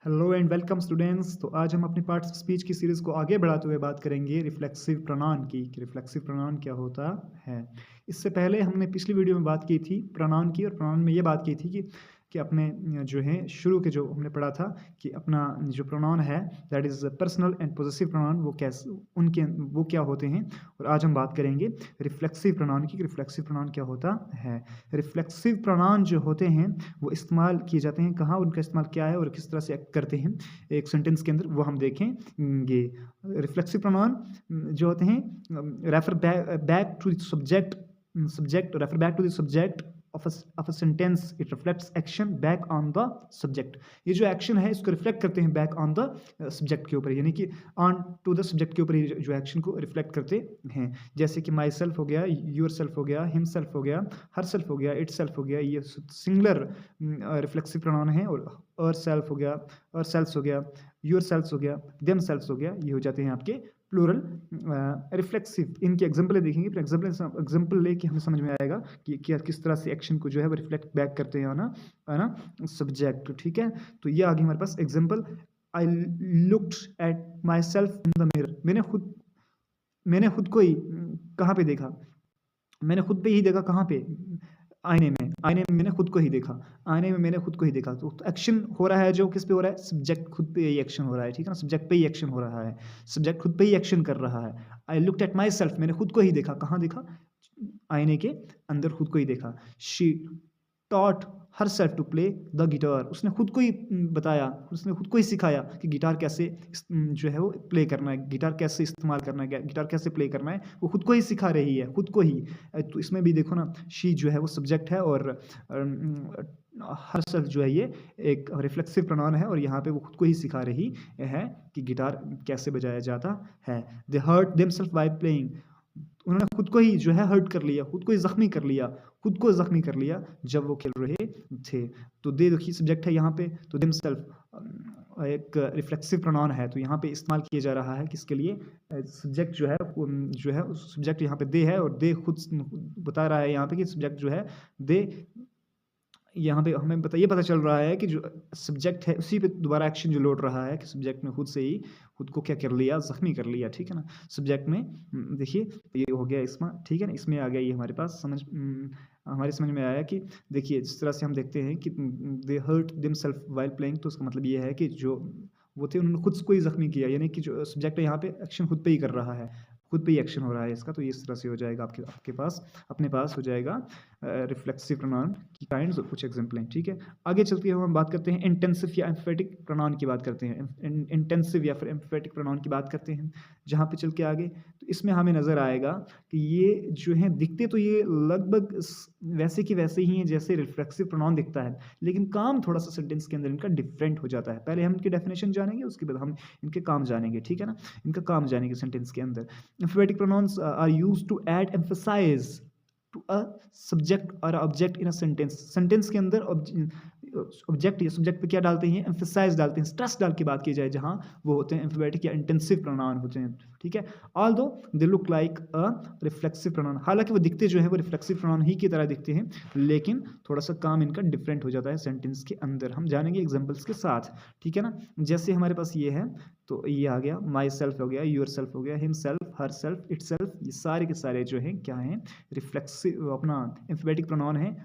Hello and welcome students. तो आज हम अपनी पार्ट्स ऑफ स्पीच की सीरीज़ को आगे बढ़ाते हुए बात करेंगे रिफ्लेक्सिव प्रोनाउन की कि रिफ्लेक्सिव प्रोनाउन क्या होता है। इससे पहले हमने पिछली वीडियो में बात की थी प्रोनाउन की, और प्रोनाउन में ये बात की थी कि अपने जो है शुरू के जो हमने पढ़ा था कि अपना जो प्रोनाउन है that is personal and possessive pronoun वो क्या होते हैं। और आज हम बात करेंगे रिफ्लेक्सिव प्रोनाउन की। रिफ्लेक्सिव प्रोनाउन क्या होता है। रिफ्लेक्सिव प्रोनाउन जो होते हैं वो इस्तेमाल किए जाते हैं कहाँ, उनका इस्तेमाल क्या है और किस तरह से एक्ट करते हैं एक सेंटेंस के अंदर, वो हम देखेंगे। रिफ्लेक्सिव प्रोनाउन जो होते हैं refer back to the subject refer back to the subject of a sentence, it reflects action back on the subject. ये जो एक्शन है इसको रिफ्लेक्ट करते हैं बैक ऑन द सब्जेक्ट के ऊपर, यानी कि ऑन टू द सब्जेक्ट के ऊपर ये जो एक्शन को रिफ्लेक्ट करते हैं। जैसे कि माई सेल्फ हो गया, योर सेल्फ हो गया, हिम सेल्फ हो गया, हर सेल्फ हो गया, इट सेल्फ हो गया, ये सिंगुलर रिफ्लेक्सिव प्रोनाउन है। और सेल्फ हो गया, और सेल्स हो गया, योर सेल्स हो गया, देम सेल्स हो गया, ये हो जाते हैं आपके प्लूरल रिफ्लेक्सिव। इनके एग्जाम्पल देखेंगे, फिर एग्जाम्पल लेके हमें समझ में आएगा कि क्या किस तरह से एक्शन को जो है वो रिफ्लेक्ट बैक करते हैं है ना सब्जेक्ट। ठीक है, तो ये आ गई हमारे पास example. I looked at myself in the mirror. मैंने खुद को ही कहाँ पे देखा, मैंने खुद पे ही देखा। कहाँ पे? आईने में मैंने खुद को ही देखा। आईने में मैंने खुद को ही देखा। तो एक्शन हो रहा है जो किस पे हो रहा है, सब्जेक्ट खुद पे ही एक्शन हो रहा है। ठीक है ना, सब्जेक्ट पे ही एक्शन हो रहा है, सब्जेक्ट खुद पे ही एक्शन कर रहा है। आई लुक्ड एट माई सेल्फ, मैंने खुद को ही देखा। कहाँ देखा? आईने के अंदर खुद को ही देखा। She taught herself to play the guitar, उसने खुद को ही बताया, उसने खुद को ही सिखाया कि गिटार कैसे जो है वो प्ले करना है, गिटार कैसे इस्तेमाल करना है, गिटार कैसे प्ले करना है, वो खुद को ही सिखा रही है, खुद को ही। तो इसमें भी देखो ना, शी जो है वो सब्जेक्ट है और हर सेल्फ जो है ये एक रिफ्लेक्सिव प्रोनाउन है, और यहाँ पे वो खुद को ही सिखा रही है कि गिटार कैसे बजाया जाता है। They hurt themselves by playing, उन्होंने खुद को ही जो है हर्ट कर लिया, खुद को ही जख्मी कर लिया, खुद को जख्मी कर लिया जब वो खेल रहे थे। तो दे देखिए सब्जेक्ट है यहाँ पे, तो देमसेल्फ एक रिफ्लेक्सिव प्रोनाउन है, तो यहाँ पे इस्तेमाल किया जा रहा है किसके लिए, सब्जेक्ट जो है सब्जेक्ट यहाँ पे दे है, और दे खुद बता रहा है यहाँ पे कि सब्जेक्ट जो है दे, यहाँ पे हमें पता चल रहा है कि जो सब्जेक्ट है उसी पे दोबारा एक्शन जो लौट रहा है कि सब्जेक्ट ने खुद से ही खुद को क्या कर लिया, जख्मी कर लिया। ठीक है ना, सब्जेक्ट में देखिए ये हो गया इसमें। ठीक है ना, इसमें आ गया ये हमारे पास हमारे समझ में आया कि देखिए जिस तरह से हम देखते हैं कि they hurt themselves while playing, तो उसका मतलब ये है कि जो वो थे उन्होंने खुद को ही जख्मी किया, यानी कि जो सब्जेक्ट है यहाँ पे एक्शन खुद पे ही कर रहा है, खुद पे ही एक्शन हो रहा है इसका। तो इस तरह से हो जाएगा आपके पास, अपने पास हो जाएगा रिफ्लेक्सिव प्रोनाउन की काइंड्स और कुछ एग्जांपल हैं। ठीक है, आगे चलते हुए हम बात करते हैं इंटेंसिव या एम्फेटिक प्रोनाउन की बात करते हैं। इंटेंसिव या फिर एम्फेटिक प्रोनाउन की बात करते हैं। जहाँ पे चल के आगे तो इसमें हमें नज़र आएगा कि ये जो है दिखते तो ये लगभग वैसे की वैसे ही हैं जैसे रिफ्लेक्सिव प्रोनाउन दिखता है, लेकिन काम थोड़ा सा सेंटेंस के अंदर इनका डिफरेंट हो जाता है। पहले हम इनकी डेफिनेशन जानेंगे, उसके बाद हम इनके काम जानेंगे। ठीक है ना, इनका काम जानेंगे सेंटेंस के अंदर। Emphatic pronouns are used to add emphasize to a subject or object in a sentence. Sentence के अंदर ऑब्जेक्ट या सब्जेक्ट पे क्या डालते हैं, एम्फेसाइज डालते हैं, स्ट्रेस डाल के बात की जाए, जहाँ वो होते हैं एम्फेटिक या इंटेंसिव प्रोनाउन होते हैं। ठीक है, although they look like a reflexive pronoun, हालांकि वो दिखते जो है वो रिफ्लेक्सिव प्रोनाउन ही की तरह दिखते हैं, लेकिन थोड़ा सा काम इनका डिफरेंट हो जाता है सेंटेंस के अंदर। हम जानेंगे एग्जांपल्स के साथ। ठीक है ना, जैसे हमारे पास ये है, तो ये आ गया माई सेल्फ हो गया, योर सेल्फ हो गया, him self, her self, it self, ये सारे के सारे जो हैं क्या हैं, रिफ्लेक्सिव अपना एम्फेटिक प्रोनाउन है,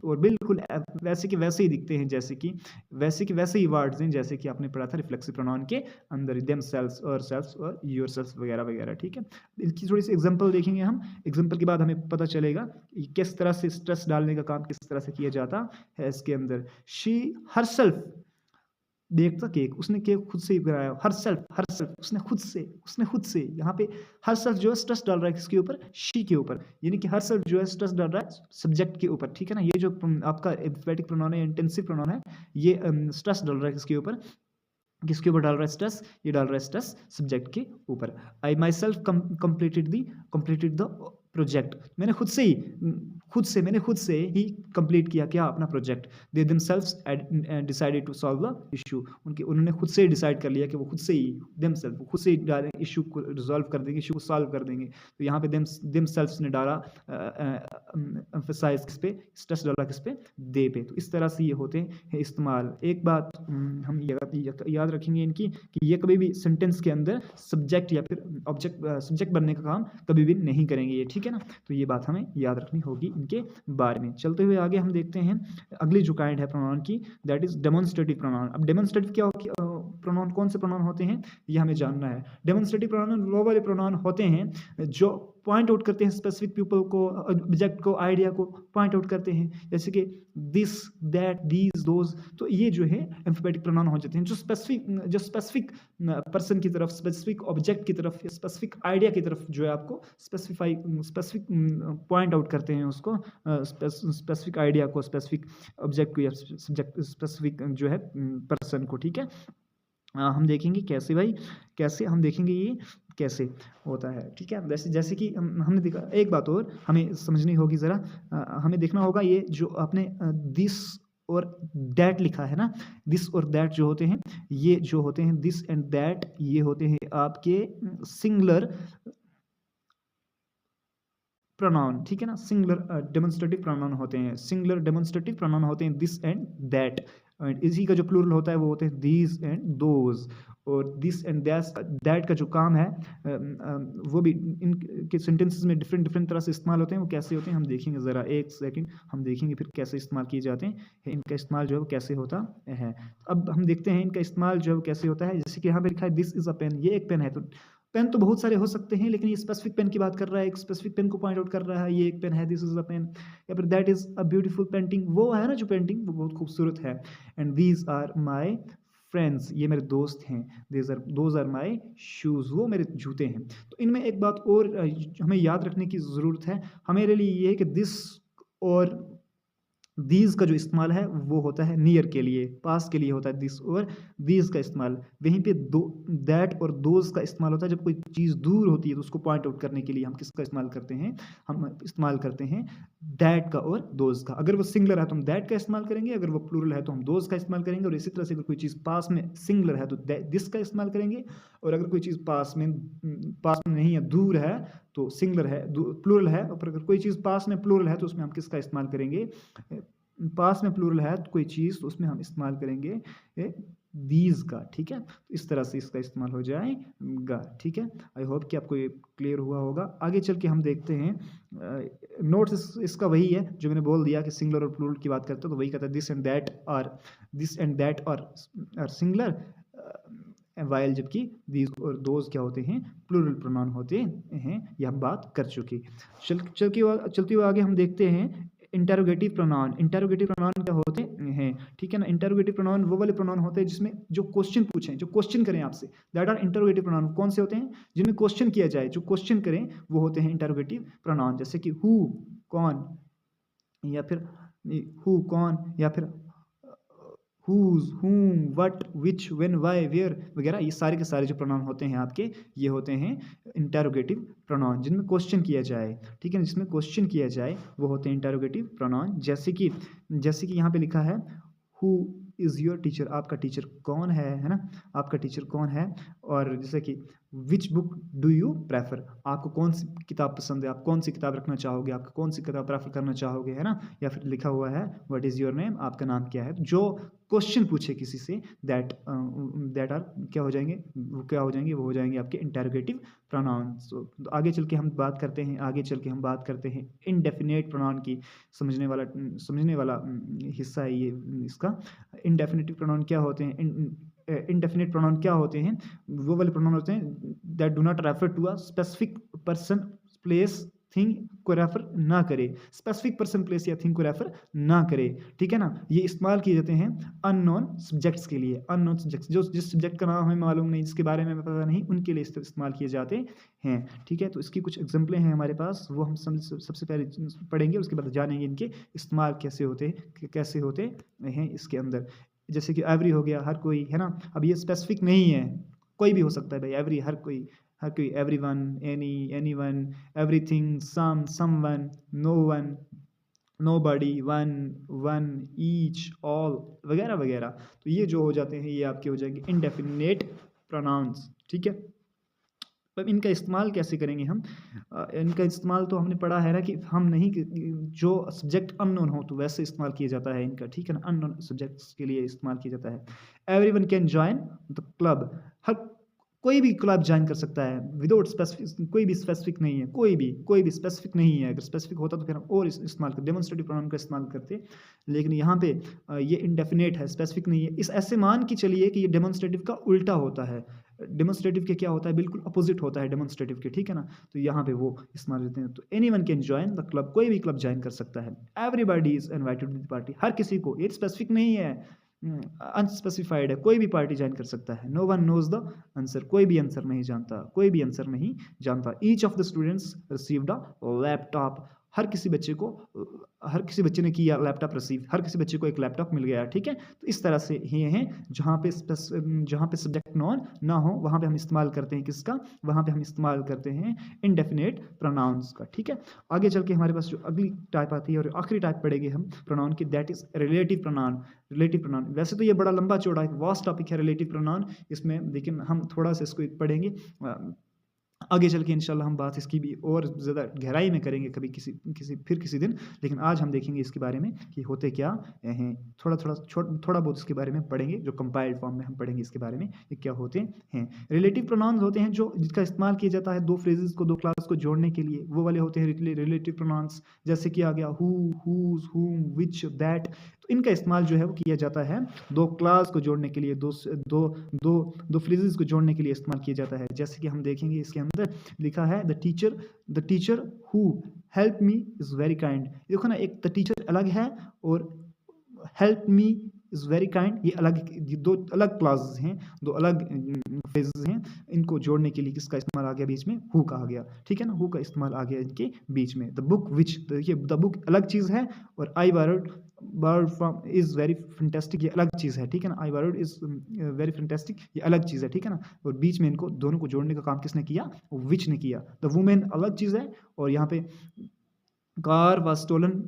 और बिल्कुल वैसे के वैसे ही दिखते हैं, जैसे कि वैसे ही वर्ड्स हैं जैसे कि आपने पढ़ा था रिफ्लेक्सिव प्रोनाउन के अंदर, देम सेल्फ्स और योर सेल्फ्स वगैरह वगैरह। ठीक है, इसकी थोड़ी सी एग्जांपल देखेंगे हम, एग्जांपल के बाद हमें पता चलेगा कि किस तरह से स्ट्रेस डालने का काम किस तरह से किया जाता है इसके अंदर। शी हर सेल्फ देखता केक, उसने केक खुद से ही बनाया, हर सेल्फ उसने खुद से यहाँ पे हर सेल्फ जो है स्ट्रेस डाल रहा है किसके ऊपर, शी के ऊपर, यानी कि हर सेल्फ जो है स्ट्रेस डाल रहा है सब्जेक्ट के ऊपर। ठीक है ना, ये जो आपका एम्फेटिक प्रोनाउन है, इंटेंसिव प्रोनाउन है, ये स्ट्रेस डाल रहा है किसके ऊपर डाल रहा है स्ट्रेस, ये डाल रहा है स्ट्रेस सब्जेक्ट के ऊपर। I myself completed the project, मैंने खुद से ही कंप्लीट किया क्या, अपना प्रोजेक्ट। They themselves decided to solve the issue, उन्होंने खुद से ही डिसाइड कर लिया कि वो खुद से ही इशू को रिजॉल्व कर देंगे, इशू को सॉल्व कर देंगे। तो यहाँ पे देमसेल्व्स ने डाला एम्फसाइज किस पे, स्ट्रेस डाला किस पे, दे पे। तो इस तरह से ये होते हैं इस्तेमाल। एक बात हम याद रखेंगे इनकी कि ये कभी भी सेंटेंस के अंदर सब्जेक्ट या फिर ऑब्जेक्ट सब्जेक्ट बनने का काम कभी भी नहीं करेंगे ये, ठीक है ना। तो ये बात हमें याद रखनी होगी इनके बारे में। चलते हुए आगे हम देखते हैं अगली जो काइंड है प्रोनाउन की, दैट इज डेमोन्स्ट्रेटिव प्रोनाउन। अब डेमोन्स्ट्रेटिव क्या प्रोनाउन, कौन से प्रोनाउन होते हैं ये हमें जानना है। डेमोन्स्ट्रेटिव प्रोनाउन वो वाले प्रोनाउन होते हैं जो पॉइंट आउट करते हैं स्पेसिफिक पीपल को, ऑब्जेक्ट को, आइडिया को पॉइंट आउट करते हैं, जैसे कि दिस, दैट, दीज, दोज। तो ये जो है एम्फेटिक प्रोनाउन हो जाते हैं, जो स्पेसिफिक पर्सन की तरफ, स्पेसिफिक ऑब्जेक्ट की तरफ, स्पेसिफिक आइडिया की तरफ जो है आपको स्पेसिफिक पॉइंट आउट करते हैं उसको, स्पेसिफिक आइडिया को, स्पेसिफिक ऑब्जेक्ट को या सब्जेक्ट, स्पेसिफिक जो है पर्सन को, ठीक है। हम देखेंगे कैसे भाई, कैसे हम देखेंगे ये कैसे होता है, ठीक है। जैसे कि हमने देखा, एक बात और हमें समझनी होगी ज़रा, हमें देखना होगा ये जो आपने दिस और दैट लिखा है ना, दिस और दैट जो होते हैं, ये जो होते हैं दिस एंड दैट, ये होते हैं आपके सिंगुलर प्रोनाउन, ठीक है ना। सिंगुलर डेमोन्स्ट्रेटिव प्रोनाउन होते हैं, सिंगुलर डेमोन्स्ट्रेटिव प्रोनाउन होते हैं दिस एंड दैट। इसी का जो प्लूरल होता है वो होते हैं दीज एंड दोज। और दिस एंड दैट का जो काम है वो भी इनके सेंटेंसेस में डिफरेंट तरह से इस्तेमाल होते हैं। वो कैसे होते हैं हम देखेंगे, ज़रा एक सेकंड, हम देखेंगे फिर कैसे इस्तेमाल किए जाते हैं, इनका इस्तेमाल जो है वो कैसे होता है। अब हम देखते हैं इनका इस्तेमाल जो है वो कैसे होता है। जैसे कि यहाँ पे लिखा है दिस इज़ अ पेन, ये एक पेन है। तो पेन तो बहुत सारे हो सकते हैं, लेकिन ये स्पेसिफिक पेन की बात कर रहा है, एक स्पेसिफिक पेन को पॉइंट आउट कर रहा है, ये एक पेन है, दिस इज अ पेन। या फिर that is a beautiful painting, वो है ना जो पेंटिंग, वो बहुत खूबसूरत है। And these are my friends, ये मेरे दोस्त हैं। दोज आर माई शूज़, वो मेरे जूते हैं। तो इनमें एक बात और हमें याद रखने की ज़रूरत है हमारे लिए, ये है कि दिस और दीज का जो इस्तेमाल है वो होता है नियर के लिए, पास के लिए होता है दिस और दीज का इस्तेमाल। वहीं पे दो दैट और दोज का इस्तेमाल होता है जब कोई चीज़ दूर होती है, तो उसको पॉइंट आउट करने के लिए हम किसका इस्तेमाल करते हैं, हम इस्तेमाल करते हैं दैट का और दोज का। अगर वो सिंगुलर है तो हम दैट का इस्तेमाल करेंगे, अगर वो प्लूरल है तो हम दोज का इस्तेमाल करेंगे। और इसी तरह से अगर कोई चीज़ पास में सिंगुलर है तो दिस का इस्तेमाल करेंगे, और अगर कोई चीज़ पास में नहीं है, दूर है, तो सिंगुलर है, प्लूरल है। और अगर कोई चीज़ पास में प्लूरल है तो उसमें हम किसका इस्तेमाल करेंगे, पास में प्लूरल है तो कोई चीज़, तो उसमें हम इस्तेमाल करेंगे दीज का, ठीक है। तो इस तरह से इसका इस्तेमाल हो जाएगा, ठीक है। आई होप कि आपको ये क्लियर हुआ होगा। आगे चल के हम देखते हैं नोट्स इसका वही है जो मैंने बोल दिया कि सिंगुलर और प्लूरल की बात करते हैं तो वही कहता है दिस एंड दैट और सिंगुलर, वाइल जबकि दीज और दोज क्या होते हैं, प्लूरल प्रोनाउन होते हैं। ये हम बात कर चुके। चलते हुए आगे हम देखते हैं इंटेरोगेटिव प्रोनाउन। इंटेरोगेटिव प्रोनाउन क्या होते हैं, ठीक है ना। इंटेरोगेटिव प्रोनाउन वो वाले प्रोनाउन होते हैं जिसमें जो क्वेश्चन पूछें, जो क्वेश्चन करें आपसे, दैट आर इंटेरोगेटिव प्रोनाउन। कौन से होते हैं, जिनमें क्वेश्चन किया जाए, जो क्वेश्चन करें वो होते हैं इंटेरोगेटिव प्रोनाउन। जैसे कि हु, कौन, या फिर हु, कौन, या फिर whose, whom, what, which, when, why, where वगैरह, ये सारे के सारे जो प्रोनाउन होते हैं आपके, ये होते हैं इंटेरोगेटिव प्रोनाउन, जिनमें क्वेश्चन किया जाए, ठीक है। जिसमें क्वेश्चन किया जाए वो होते हैं इंटेरोगेटिव प्रोनाउन। जैसे कि यहाँ पे लिखा है हु इज़ योर टीचर, आपका टीचर कौन है ना, आपका टीचर कौन है। और जैसे कि which book do you prefer, आपको कौन सी किताब पसंद है, आप कौन सी किताब रखना चाहोगे, आप कौन सी किताब प्रेफर करना चाहोगे, है ना। या फिर लिखा हुआ है व्हाट इज़ योर नेम, आपका नाम क्या है। जो क्वेश्चन पूछे किसी से, दैट आर क्या हो जाएंगे, वो हो जाएंगे आपके इंटेरोगेटिव प्रोनाउंस। तो आगे चल के हम बात करते हैं इनडेफिनेट प्रोनाउन की। समझने वाला हिस्सा है ये इसका। इनडेफिनेटिव प्रोनाउन क्या होते हैं, इनडेफिनेट प्रोनाउन क्या होते हैं, वो वाले प्रोनाउन होते हैं that do not refer to a specific person, place, thing को रेफर ना करे, स्पेसिफिक पर्सन, प्लेस या थिंग को रेफर ना करे, ठीक है ना। ये इस्तेमाल किए जाते हैं अननोन सब्जेक्ट्स के लिए। अननोन सब्जेक्ट्स, जो जिस सब्जेक्ट का नाम हमें मालूम नहीं, जिसके बारे में हमें पता नहीं, उनके लिए इस्तेमाल किए जाते हैं, ठीक है। तो इसकी कुछ एग्जाम्पलें हैं हमारे पास, वो हम सबसे पहले पढ़ेंगे, उसके बाद जानेंगे इनके इस्तेमाल कैसे होते हैं इसके अंदर। जैसे कि एवरी हो गया, हर कोई, है ना। अब ये स्पेसिफिक नहीं है, कोई भी हो सकता है भाई, एवरी, हर कोई, everyone, anyone, everything, someone, known, nobody, one, each, all वगैरह वगैरह। तो ये जो हो जाते हैं ये आपके हो जाएंगे इनडेफिनेट प्रोनाउंस, ठीक है। अब इनका इस्तेमाल कैसे करेंगे हम? इनका इस्तेमाल तो हमने पढ़ा है ना कि हम नहीं कि जो सब्जेक्ट अननोन हो तो वैसे इस्तेमाल किया जाता है इनका, ठीक है ना? अननोन सब्जेक्ट्स के लिए इस्तेमाल किया जाता है। Everyone can join the club. हर कोई भी क्लब जॉइन कर सकता है विदाउट स्पेसिफिक, कोई भी स्पेसिफिक नहीं है, कोई भी स्पेसिफिक नहीं है। अगर स्पेसिफिक होता तो फिर हम और इस्तेमाल कर डेमोन्स्ट्रेटिव प्रोनाउन का इस्तेमाल करते, लेकिन यहाँ पे ये इंडेफिनिट है, स्पेसिफिक नहीं है। इस ऐसे मान के चलिए कि ये डेमोन्स्ट्रेटिव का उल्टा होता है। डेमोन्स्ट्रेटिव के क्या होता है, बिल्कुल अपोजिट होता है डेमोन्स्ट्रेटिव के, ठीक है ना? तो यहाँ पे वो इस्तेमाल होते हैं। तो anyone can join the club, कोई भी क्लब ज्वाइन कर सकता है। Everybody is invited to the party, हर किसी को, ये स्पेसिफिक नहीं है, अनस्पेसिफाइड है, कोई भी पार्टी ज्वाइन कर सकता है। No one knows the answer, कोई भी आंसर नहीं जानता, कोई भी आंसर नहीं जानता। Each of the students received a laptop, हर किसी बच्चे को, हर किसी बच्चे ने किया लैपटॉप रिसीव, हर किसी बच्चे को एक लैपटॉप मिल गया, ठीक है? तो इस तरह से ये हैं जहाँ पे सब्जेक्ट नॉन ना हो वहाँ पे हम इस्तेमाल करते हैं किसका, वहाँ पे हम इस्तेमाल करते हैं इंडेफिनिट प्रोनाउंस का, ठीक है? आगे चल के हमारे पास जो अगली टाइप आती है और आखिरी टाइप पढ़ेंगे हम प्रोनाउन की, that is relative pronoun. Relative pronoun वैसे तो ये बड़ा लंबा चौड़ा एक वास्ट टॉपिक है रिलेटिव प्रोनाउन, इसमें लेकिन हम थोड़ा सा इसको पढ़ेंगे। आगे चल के इंशाल्लाह हम बात इसकी भी और ज़्यादा गहराई में करेंगे कभी किसी दिन, लेकिन आज हम देखेंगे इसके बारे में कि होते क्या हैं। थोड़ा बहुत इसके बारे में पढ़ेंगे, जो कंपाइल्ड फॉर्म में हम पढ़ेंगे इसके बारे में ये क्या होते हैं। रिलेटिव प्रोनाउंस होते हैं जो जिसका इस्तेमाल किया जाता है दो फ्रेजेस को, दो क्लास को जोड़ने के लिए, वो वाले होते हैं रिलेटिव प्रोनाउंस। जैसे कि आ गया हु, हुज, हुम, विच, दैट। तो इनका इस्तेमाल जो है वो किया जाता है दो क्लास को जोड़ने के लिए, दो फ्रेजेस को जोड़ने के लिए इस्तेमाल किया जाता है। जैसे कि हम देखेंगे इसके अंदर लिखा है the teacher who help me is very kind. देखो ना, एक द टीचर अलग है और help me is very kind ये अलग, ये दो अलग क्लासेस हैं, दो अलग फ्रेजेस हैं। इनको जोड़ने के लिए किसका इस्तेमाल आ गया बीच में, हु का आ गया, ठीक है ना? हु का इस्तेमाल आ गया इनके बीच में। द बुक विच, तो देखिए द बुक अलग चीज़ है और आई borrowed from is very fantastic ये अलग चीज़ है, ठीक है ना? आई borrowed इज़ वेरी फैंटास्टिक ये अलग चीज़ है, ठीक है ना? और बीच में इनको दोनों को जोड़ने का काम किसने किया, विच ने किया। द वुमेन अलग चीज़ है और यहाँ पे car was stolen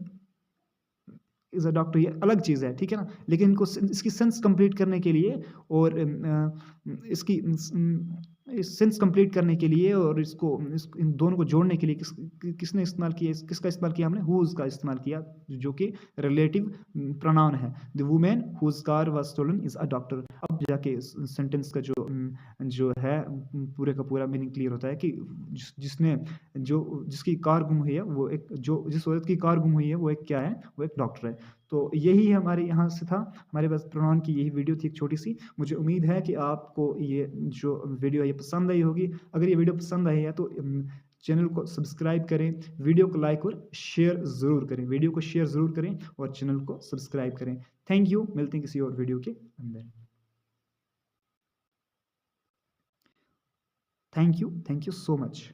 is a doctor ये अलग चीज़ है, ठीक है ना? लेकिन इनको इसकी सेंस कंप्लीट करने के लिए और इसकी सेंस कंप्लीट करने के लिए और इन दोनों को जोड़ने के लिए किसने इस्तेमाल किया, किसका इस्तेमाल किया हमने, हुज़ का इस्तेमाल किया, जो कि रिलेटिव प्रोनाउन है। The women whose car was stolen is a doctor. अब जाके सेंटेंस का जो है पूरे का पूरा मीनिंग क्लियर होता है कि जिसकी कार गुम हुई है वो एक, जो जिस औरत की कार गुम हुई है वो एक क्या है, वो एक डॉक्टर है। तो यही हमारे यहाँ से था, हमारे पास प्रोनाउन की यही वीडियो थी एक छोटी सी। मुझे उम्मीद है कि आपको ये जो वीडियो है ये पसंद आई होगी। अगर ये वीडियो पसंद आई है तो चैनल को सब्सक्राइब करें, वीडियो को लाइक और शेयर ज़रूर करें, वीडियो को शेयर ज़रूर करें और चैनल को सब्सक्राइब करें। थैंक यू, मिलते हैं किसी और वीडियो के अंदर। Thank you so much.